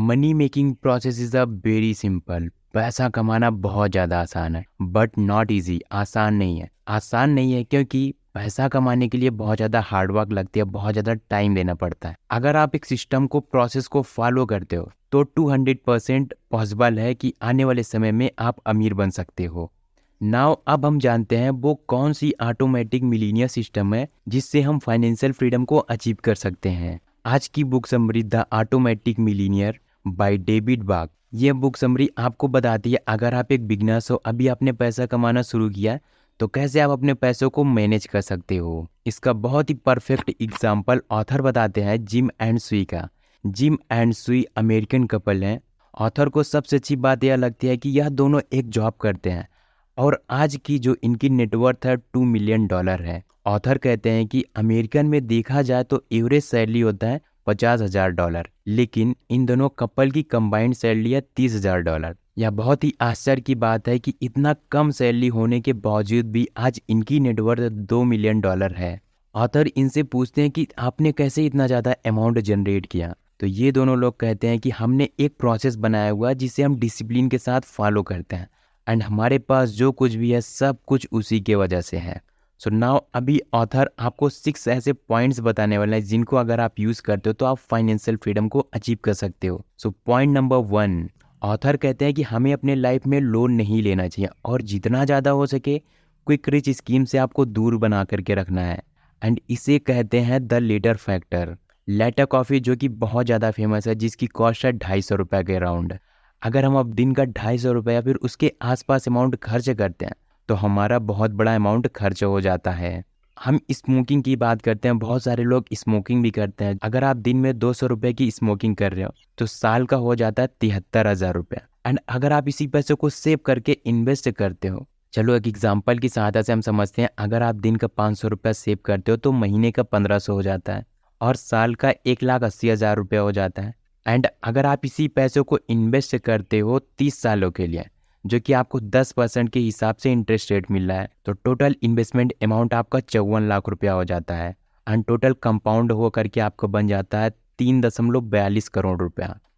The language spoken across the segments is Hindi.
Money making process is a very simple. पैसा कमाना बहुत ज़्यादा आसान है बट नॉट इजी। आसान नहीं है क्योंकि पैसा कमाने के लिए बहुत ज़्यादा हार्ड वर्क लगती है, बहुत ज़्यादा टाइम देना पड़ता है। अगर आप एक सिस्टम को प्रोसेस को फॉलो करते हो तो 200% पॉसिबल है कि आने वाले समय में आप अमीर बन सकते हो। नाउ अब हम जानते हैं वो कौन सी ऑटोमेटिक मिलीनियर सिस्टम है जिससे हम फाइनेंशियल फ्रीडम को अचीव कर सकते हैं। आज की book summary the automatic millionaire by David Bach. ये बुक समरी आपको बताती है अगर आप एक बिगनर्स हो, अभी आपने पैसा कमाना शुरू किया है, तो कैसे आप अपने पैसों को मैनेज कर सकते हो। इसका बहुत ही परफेक्ट एग्जाम्पल ऑथर बताते हैं जिम एंड सुई का। जिम एंड सुई अमेरिकन कपल हैं। ऑथर को सबसे अच्छी बात यह लगती है कि यह दोनों एक जॉब करते हैं और आज की जो इनकी नेटवर्थ है $2 मिलियन है। ऑथर कहते हैं कि अमेरिकन में देखा जाए तो एवरेज सैलरी होता है $50,000, लेकिन इन दोनों कपल की कंबाइंड सैलरी है $30,000। यह बहुत ही आश्चर्य की बात है कि इतना कम सैलरी होने के बावजूद भी आज इनकी नेटवर्थ $2 मिलियन है। ऑथर इनसे पूछते हैं कि आपने कैसे इतना ज़्यादा अमाउंट जनरेट किया। तो ये दोनों लोग कहते हैं कि हमने एक प्रोसेस बनाया हुआ है जिसे हम डिसिप्लिन के साथ फॉलो करते हैं एंड हमारे पास जो कुछ भी है सब कुछ उसी के वजह से है। सो नाउ अभी ऑथर आपको 6 ऐसे पॉइंट्स बताने वाले हैं जिनको अगर आप यूज़ करते हो तो आप फाइनेंशियल फ्रीडम को अचीव कर सकते हो। सो पॉइंट नंबर 1, ऑथर कहते हैं कि हमें अपने लाइफ में लोन नहीं लेना चाहिए और जितना ज़्यादा हो सके क्विक रिच स्कीम से आपको दूर बना करके रखना है। एंड इसे कहते हैं the latte factor. Latte coffee जो कि बहुत ज़्यादा फेमस है, जिसकी कॉस्ट है ₹250 के अराउंड। अगर हम अब दिन का ₹250 या फिर उसके आसपास अमाउंट खर्च करते हैं तो हमारा बहुत बड़ा अमाउंट खर्च हो जाता है। हम स्मोकिंग की बात करते हैं, बहुत सारे लोग स्मोकिंग भी करते हैं। अगर आप दिन में ₹200 की स्मोकिंग कर रहे हो तो साल का हो जाता है ₹73,000। एंड अगर आप इसी पैसे को सेव करके इन्वेस्ट करते हो, चलो एक एग्जाम्पल की सहायता से हम समझते हैं। अगर आप दिन का ₹500 सेव करते हो तो महीने का 1500 हो जाता है और साल का ₹1,80,000 हो जाता है। एंड अगर आप इसी पैसों को इन्वेस्ट करते हो 30 सालों के लिए, जो कि आपको 10% के हिसाब से इंटरेस्ट रेट मिल रहा है, तो टोटल इन्वेस्टमेंट अमाउंट आपका ₹54 लाख हो जाता है। एंड टोटल कंपाउंड हो करके आपको बन जाता है ₹3.42 करोड़।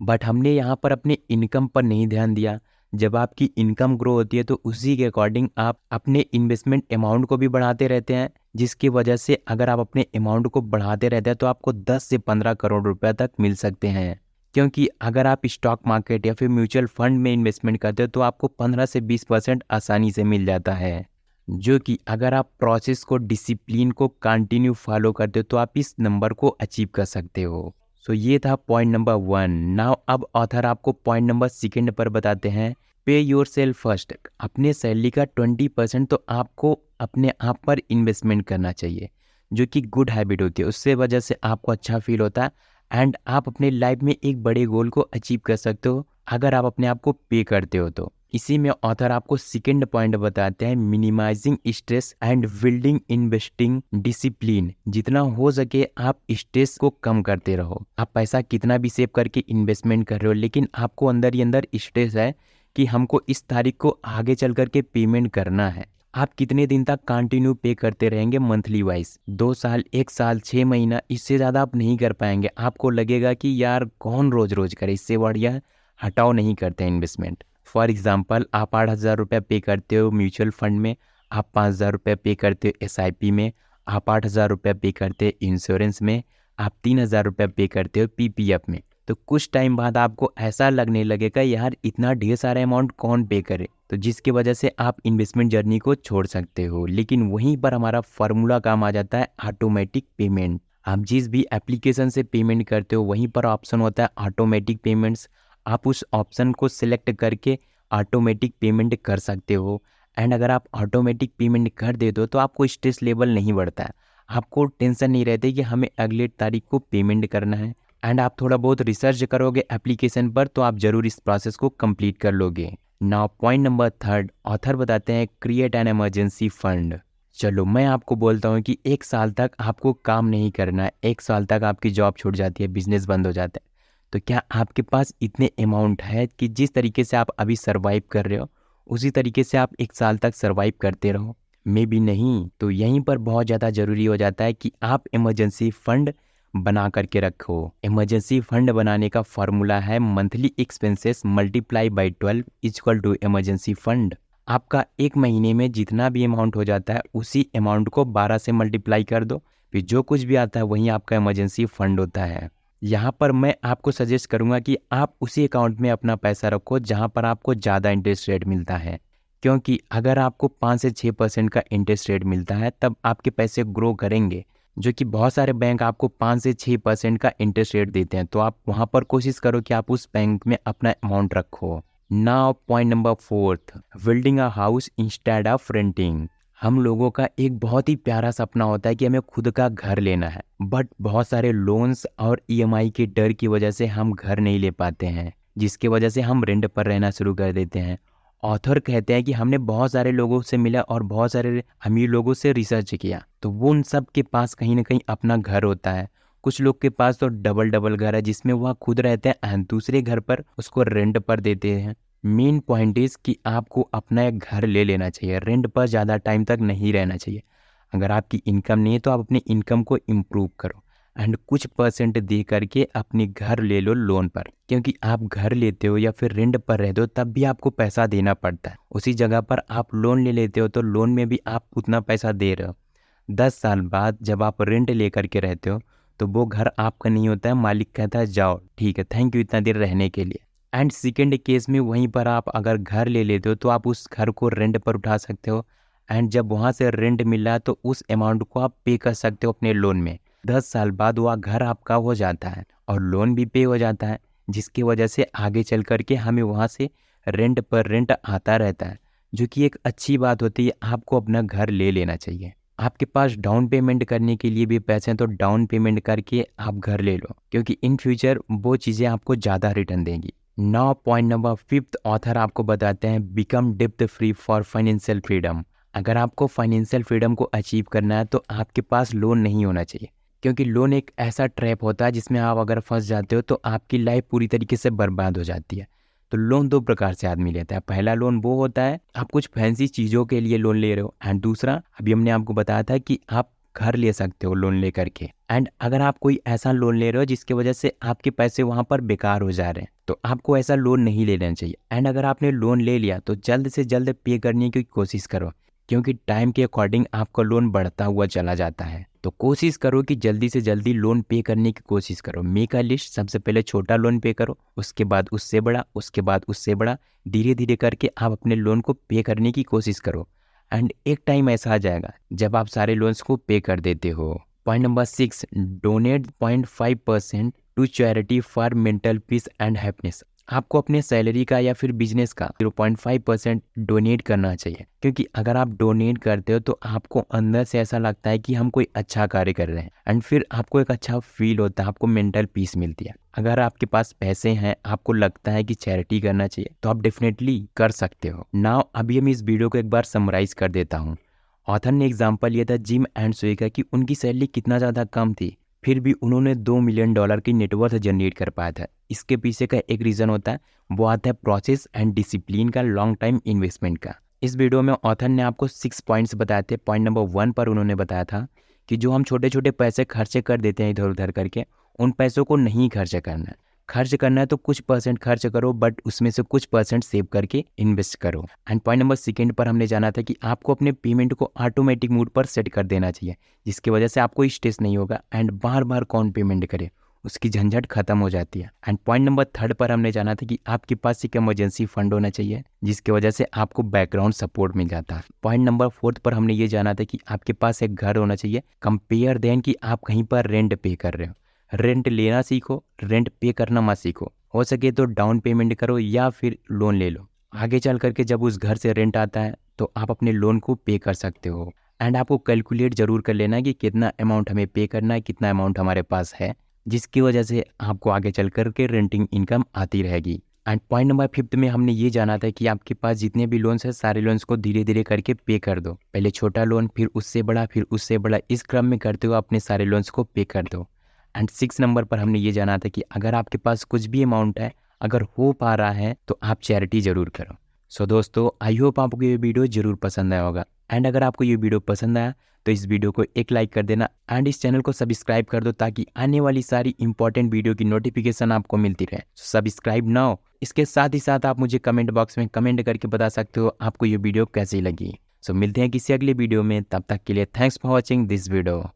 बट हमने यहाँ पर अपने इनकम पर नहीं ध्यान दिया। जब आपकी इनकम ग्रो होती है तो उसी के अकॉर्डिंग आप अपने इन्वेस्टमेंट अमाउंट को भी बढ़ाते रहते हैं, जिसकी वजह से अगर आप अपने अमाउंट को बढ़ाते रहते हैं तो आपको 10 से 15 करोड़ रुपए तक मिल सकते हैं। क्योंकि अगर आप स्टॉक मार्केट या फिर म्यूचुअल फंड में इन्वेस्टमेंट करते हो तो आपको 15 से 20% आसानी से मिल जाता है, जो कि अगर आप प्रोसेस को डिसिप्लिन को कंटिन्यू फॉलो करते हो तो आप इस नंबर को अचीव कर सकते हो। सो ये था पॉइंट नंबर 1। नाउ अब ऑथर आपको पॉइंट नंबर 2 पर बताते हैं, पे योर सेल्फ फर्स्ट। अपने सैलरी का 20% तो आपको अपने आप पर इन्वेस्टमेंट करना चाहिए, जो कि गुड हैबिट होती है। उससे वजह से आपको अच्छा फील होता है एंड आप अपने लाइफ में एक बड़े गोल को अचीव कर सकते हो अगर आप अपने आप को पे करते हो तो। इसी में ऑथर आपको सेकंड पॉइंट बताते हैं, minimising stress and building investing discipline. जितना हो सके आप स्ट्रेस को कम करते रहो। आप पैसा कितना भी सेव करके इन्वेस्टमेंट कर रहे हो, लेकिन आपको अंदर ही अंदर स्ट्रेस है कि हमको इस तारीख को आगे चल करके पेमेंट करना है। आप कितने दिन तक कंटिन्यू पे करते रहेंगे मंथली वाइज? 2 साल, 1 साल, 6 महीना, इससे ज़्यादा आप नहीं कर पाएंगे। आपको लगेगा कि यार कौन रोज रोज करे, इससे बढ़िया हटाओ, नहीं करते इन्वेस्टमेंट। फॉर एग्जाम्पल, आप ₹8,000 पे करते हो म्यूचुअल फंड में, आप ₹5,000 पे करते हो SIP में, आप ₹8,000 पे करते हो इंश्योरेंस में, आप ₹3,000 पे करते हो PPF में। तो कुछ टाइम बाद आपको ऐसा लगने लगेगा यार इतना ढेर सारा अमाउंट कौन पे करे, तो जिसकी वजह से आप इन्वेस्टमेंट जर्नी को छोड़ सकते हो। लेकिन वहीं पर हमारा फार्मूला काम आ जाता है, ऑटोमेटिक पेमेंट। आप जिस भी एप्लीकेशन से पेमेंट करते हो वहीं पर ऑप्शन होता है ऑटोमेटिक पेमेंट्स। आप उस ऑप्शन को सिलेक्ट करके ऑटोमेटिक पेमेंट कर सकते हो। एंड अगर आप ऑटोमेटिक पेमेंट कर देते हो तो आपको स्ट्रेस लेवल नहीं बढ़ता है, आपको टेंशन नहीं रहती कि हमें अगले तारीख को पेमेंट करना है। एंड आप थोड़ा बहुत रिसर्च करोगे एप्लीकेशन पर तो आप ज़रूर इस प्रोसेस को कंप्लीट कर लोगे। नाउ पॉइंट नंबर 3, ऑथर बताते हैं, क्रिएट एन इमरजेंसी फंड। चलो मैं आपको बोलता हूँ कि 1 साल तक आपको काम नहीं करना है, 1 साल तक आपकी जॉब छूट जाती है, बिजनेस बंद हो जाता है, तो क्या आपके पास इतने अमाउंट है कि जिस तरीके से आप अभी सर्वाइव कर रहे हो उसी तरीके से आप 1 साल तक सर्वाइव करते रहो? मे बी नहीं। तो यहीं पर बहुत ज़्यादा ज़रूरी हो जाता है कि आप इमरजेंसी फंड बना करके रखो। इमरजेंसी फंड बनाने का फॉर्मूला है monthly expenses multiply by 12 equal to emergency fund. आपका एक महीने में जितना भी अमाउंट हो जाता है उसी अमाउंट को 12 से मल्टीप्लाई कर दो, फिर जो कुछ भी आता है वही आपका इमरजेंसी फंड होता है। यहाँ पर मैं आपको सजेस्ट करूँगा कि आप उसी अकाउंट में अपना पैसा रखो जहाँ पर आपको ज़्यादा इंटरेस्ट रेट मिलता है, क्योंकि अगर आपको 5 से 6% का इंटरेस्ट रेट मिलता है तब आपके पैसे ग्रो करेंगे, जो कि बहुत सारे बैंक आपको 5 से 6% का इंटरेस्ट रेट देते हैं। तो आप वहाँ पर कोशिश करो कि आप उस बैंक में अपना अमाउंट रखो। Now point number 4, building a house instead of renting. हम लोगों का एक बहुत ही प्यारा सपना होता है कि हमें खुद का घर लेना है, बट बहुत सारे लोन्स और ईएमआई के डर की वजह से हम घर नहीं ले पाते हैं, जिसकी वजह से हम रेंट पर रहना शुरू कर देते हैं। ऑथर कहते हैं कि हमने बहुत सारे लोगों से मिला और बहुत सारे अमीर लोगों से रिसर्च किया, तो वो उन सब के पास कहीं ना कहीं अपना घर होता है। कुछ लोग के पास तो डबल डबल घर है जिसमें वह खुद रहते हैं एंड दूसरे घर पर उसको रेंट पर देते हैं। मेन पॉइंट इज़ कि आपको अपना एक घर ले लेना चाहिए, रेंट पर ज़्यादा टाइम तक नहीं रहना चाहिए। अगर आपकी इनकम नहीं है तो आप अपनी इनकम को इम्प्रूव करो एंड कुछ परसेंट दे करके अपनी घर ले लो लोन पर, क्योंकि आप घर लेते हो या फिर रेंट पर रहते हो तब भी आपको पैसा देना पड़ता है। उसी जगह पर आप लोन ले लेते हो तो लोन में भी आप उतना पैसा दे रहे हो। 10 साल बाद जब आप रेंट ले करके रहते हो तो वो घर आपका नहीं होता है, मालिक कहता है जाओ ठीक है, थैंक यू इतना देर रहने के लिए। एंड सेकेंड केस में वहीं पर आप अगर घर ले लेते हो तो आप उस घर को रेंट पर उठा सकते हो एंड जब वहाँ से रेंट मिल रहा है तो उस अमाउंट को आप पे कर सकते हो अपने लोन में। 10 साल बाद वह घर आपका हो जाता है और लोन भी पे हो जाता है, जिसकी वजह से आगे चल करके हमें वहाँ से रेंट पर रेंट आता रहता है, जो कि एक अच्छी बात होती है। आपको अपना घर ले लेना चाहिए। आपके पास डाउन पेमेंट करने के लिए भी पैसे हैं तो डाउन पेमेंट करके आप घर ले लो, क्योंकि इन फ्यूचर वो चीज़ें आपको ज़्यादा रिटर्न देंगी। नाउ पॉइंट नंबर 5 ऑथर आपको बताते हैं बिकम डेब्ट फ्री फॉर फाइनेंशियल फ्रीडम। अगर आपको फाइनेंशियल फ्रीडम को अचीव करना है तो आपके पास लोन नहीं होना चाहिए, क्योंकि लोन एक ऐसा ट्रैप होता है जिसमें आप अगर फंस जाते हो तो आपकी लाइफ पूरी तरीके से बर्बाद हो जाती है। तो लोन दो प्रकार से आदमी लेता है। पहला लोन वो होता है आप कुछ फैंसी चीज़ों के लिए लोन ले रहे हो, एंड दूसरा अभी हमने आपको बताया था कि आप घर ले सकते हो लोन ले करके। एंड अगर आप कोई ऐसा लोन ले रहे हो जिसकी वजह से आपके पैसे वहाँ पर बेकार हो जा रहे हैं तो आपको ऐसा लोन नहीं लेना चाहिए। एंड अगर आपने लोन ले लिया तो जल्द से जल्द पे करने की कोशिश करो, क्योंकि टाइम के अकॉर्डिंग आपका लोन बढ़ता हुआ चला जाता है। तो कोशिश करो कि जल्दी से जल्दी लोन पे करने की कोशिश करो। मेक अ लिस्ट, सबसे पहले छोटा लोन पे करो, उसके बाद उससे बड़ा, उसके बाद उससे बड़ा, धीरे धीरे करके आप अपने लोन को पे करने की कोशिश करो। एंड एक टाइम ऐसा आ जाएगा जब आप सारे लोन्स को पे कर देते हो। Point number 6, donate 0.5% to charity for mental peace and happiness. आपको अपने सैलरी का या फिर बिजनेस का 0.5% डोनेट करना चाहिए, क्योंकि अगर आप डोनेट करते हो तो आपको अंदर से ऐसा लगता है कि हम कोई अच्छा कार्य कर रहे हैं एंड फिर आपको एक अच्छा फील होता है, आपको मेंटल पीस मिलती है। अगर आपके पास पैसे हैं, आपको लगता है कि चैरिटी करना चाहिए तो आप डेफिनेटली कर सकते हो। नाउ अभी हम इस वीडियो को एक बार समराइज कर देता हूँ। ऑथर ने एग्जाम्पल लिया था जिम एंड सुई का कि उनकी सैलरी कितना ज़्यादा कम थी, फिर भी उन्होंने $2 मिलियन की नेटवर्थ जनरेट कर पाया था। इसके पीछे का एक रीज़न होता है, वो आता है प्रोसेस एंड डिसिप्लिन का, लॉन्ग टाइम इन्वेस्टमेंट का। इस वीडियो में ऑथर ने आपको 6 पॉइंट्स बताए थे। पॉइंट नंबर 1 पर उन्होंने बताया था कि जो हम छोटे छोटे पैसे खर्चे कर देते हैं इधर उधर करके, उन पैसों को नहीं खर्च करना है। खर्च करना है तो कुछ परसेंट खर्च करो, बट उसमें से कुछ परसेंट सेव करके इन्वेस्ट करो। एंड पॉइंट नंबर 2 पर हमने जाना था कि आपको अपने पेमेंट को ऑटोमेटिक मोड पर सेट कर देना चाहिए, जिसकी वजह से आपको स्ट्रेस नहीं होगा एंड बार बार कौन पेमेंट करे उसकी झंझट खत्म हो जाती है। एंड पॉइंट नंबर 3 पर हमने जाना था कि आपके पास एक इमरजेंसी फंड होना चाहिए, जिसकी वजह से आपको बैकग्राउंड सपोर्ट मिल जाता है। पॉइंट नंबर 4 पर हमने ये जाना था कि आपके पास एक घर होना चाहिए, कंपेयर देन कि आप कहीं पर रेंट पे कर रहे हो। रेंट लेना सीखो, रेंट पे करना मत सीखो। हो सके तो डाउन पेमेंट करो या फिर लोन ले लो। आगे चल करके जब उस घर से रेंट आता है तो आप अपने लोन को पे कर सकते हो। एंड आपको कैलकुलेट ज़रूर कर लेना है कि कितना अमाउंट हमें पे करना है, कितना अमाउंट हमारे पास है, जिसकी वजह से आपको आगे चल करके रेंटिंग इनकम आती रहेगी। एंड पॉइंट नंबर 5 में हमने ये जाना था कि आपके पास जितने भी लोन्स हैं सारे लोन्स को धीरे धीरे करके पे कर दो। पहले छोटा लोन, फिर उससे बड़ा, फिर उससे बड़ा, इस क्रम में करते हुए अपने सारे लोन्स को पे कर दो। एंड 6 नंबर पर हमने ये जाना था कि अगर आपके पास कुछ भी अमाउंट है, अगर हो पा रहा है तो आप चैरिटी ज़रूर करो। सो दोस्तों, आई होप आपको ये वीडियो ज़रूर पसंद आया होगा। एंड अगर आपको ये वीडियो पसंद आया तो इस वीडियो को एक लाइक कर देना एंड इस चैनल को सब्सक्राइब कर दो ताकि आने वाली सारी इंपॉर्टेंट वीडियो की नोटिफिकेशन आपको मिलती रहे। Subscribe now. इसके साथ ही साथ आप मुझे कमेंट बॉक्स में कमेंट करके बता सकते हो आपको ये वीडियो कैसी लगी। सो मिलते हैं किसी अगले वीडियो में, तब तक के लिए thanks for watching this video.